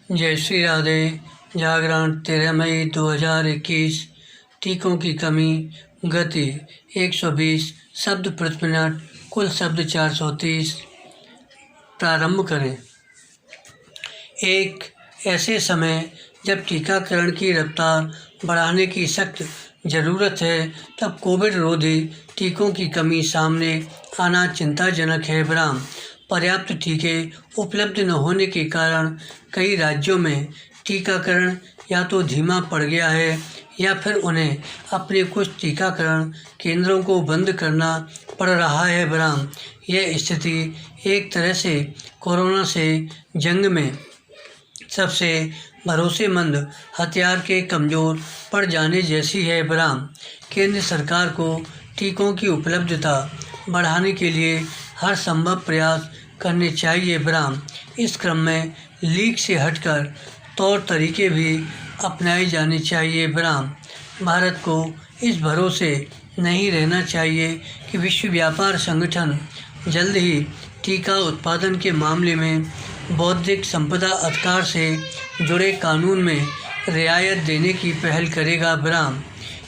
जय श्री राधे। जागरण 13 मई 2021। टीकों की कमी। गति 120 शब्द प्रति मिनट। कुल शब्द 430। प्रारंभ करें। एक ऐसे समय जब टीकाकरण की रफ्तार बढ़ाने की सख्त ज़रूरत है, तब कोविड रोधी टीकों की कमी सामने आना चिंताजनक है। बराम पर्याप्त टीके उपलब्ध न होने के कारण कई राज्यों में टीकाकरण या तो धीमा पड़ गया है या फिर उन्हें अपने कुछ टीकाकरण केंद्रों को बंद करना पड़ रहा है। बराम यह स्थिति एक तरह से कोरोना से जंग में सबसे भरोसेमंद हथियार के कमज़ोर पड़ जाने जैसी है। बराम केंद्र सरकार को टीकों की उपलब्धता बढ़ाने के लिए हर संभव प्रयास करने चाहिए। बराम इस क्रम में लीक से हटकर तौर तरीके भी अपनाए जाने चाहिए। बराम भारत को इस भरोसे नहीं रहना चाहिए कि विश्व व्यापार संगठन जल्द ही टीका उत्पादन के मामले में बौद्धिक संपदा अधिकार से जुड़े कानून में रियायत देने की पहल करेगा। बराम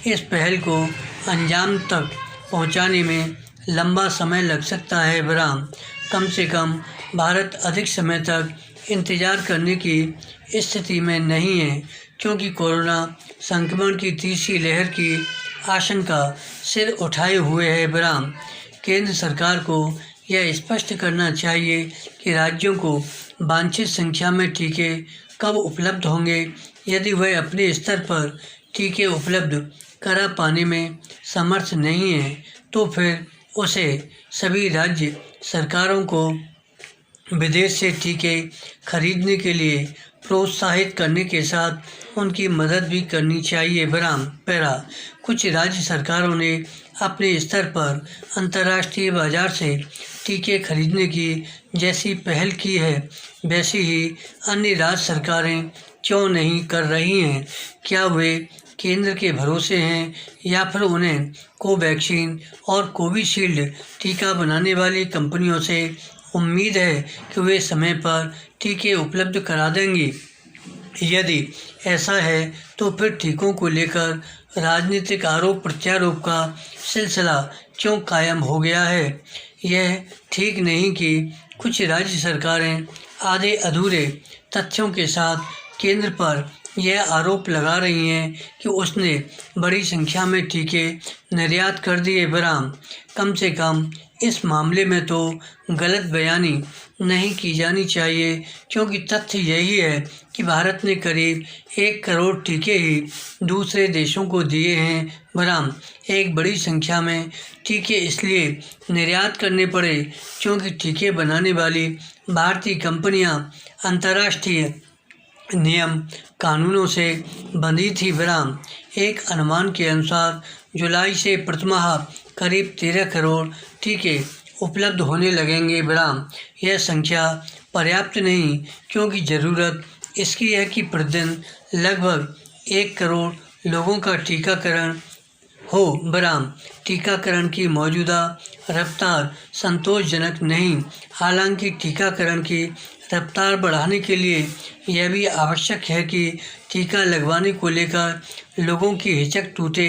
इस पहल को अंजाम तक पहुंचाने में लंबा समय लग सकता है। बराम कम से कम भारत अधिक समय तक इंतज़ार करने की स्थिति में नहीं है, क्योंकि कोरोना संक्रमण की तीसरी लहर की आशंका सिर उठाए हुए है। बराम केंद्र सरकार को यह स्पष्ट करना चाहिए कि राज्यों को वांछित संख्या में टीके कब उपलब्ध होंगे। यदि वह अपने स्तर पर टीके उपलब्ध करा पाने में समर्थ नहीं है, तो फिर उसे सभी राज्य सरकारों को विदेश से टीके खरीदने के लिए प्रोत्साहित करने के साथ उनकी मदद भी करनी चाहिए। बराम पैरा कुछ राज्य सरकारों ने अपने स्तर पर अंतर्राष्ट्रीय बाजार से टीके खरीदने की जैसी पहल की है, वैसी ही अन्य राज्य सरकारें क्यों नहीं कर रही हैं? क्या वे केंद्र के भरोसे हैं या फिर उन्हें कोवैक्सीन और कोविशील्ड टीका बनाने वाली कंपनियों से उम्मीद है कि वे समय पर टीके उपलब्ध करा देंगी? यदि ऐसा है तो फिर टीकों को लेकर राजनीतिक आरोप प्रत्यारोप का सिलसिला क्यों कायम हो गया है? यह ठीक नहीं कि कुछ राज्य सरकारें आधे अधूरे तथ्यों के साथ केंद्र पर यह आरोप लगा रही हैं कि उसने बड़ी संख्या में टीके निर्यात कर दिए। बराम कम से कम इस मामले में तो गलत बयानी नहीं की जानी चाहिए, क्योंकि तथ्य यही है कि भारत ने करीब 1 करोड़ टीके ही दूसरे देशों को दिए हैं। बराम एक बड़ी संख्या में टीके इसलिए निर्यात करने पड़े क्योंकि टीके बनाने वाली भारतीय कंपनियां अंतर्राष्ट्रीय नियम कानूनों से बंधी थी। बराम एक अनुमान के अनुसार जुलाई से प्रतिमाह करीब 13 करोड़ टीके उपलब्ध होने लगेंगे। बराम यह संख्या पर्याप्त नहीं, क्योंकि ज़रूरत इसकी है कि प्रतिदिन लगभग 1 करोड़ लोगों का टीकाकरण हो। बराम टीकाकरण की मौजूदा रफ्तार संतोषजनक नहीं। हालांकि टीकाकरण की रफ्तार बढ़ाने के लिए यह भी आवश्यक है कि टीका लगवाने को लेकर लोगों की हिचक टूटे,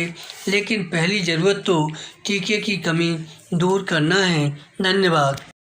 लेकिन पहली ज़रूरत तो टीके की कमी दूर करना है। धन्यवाद।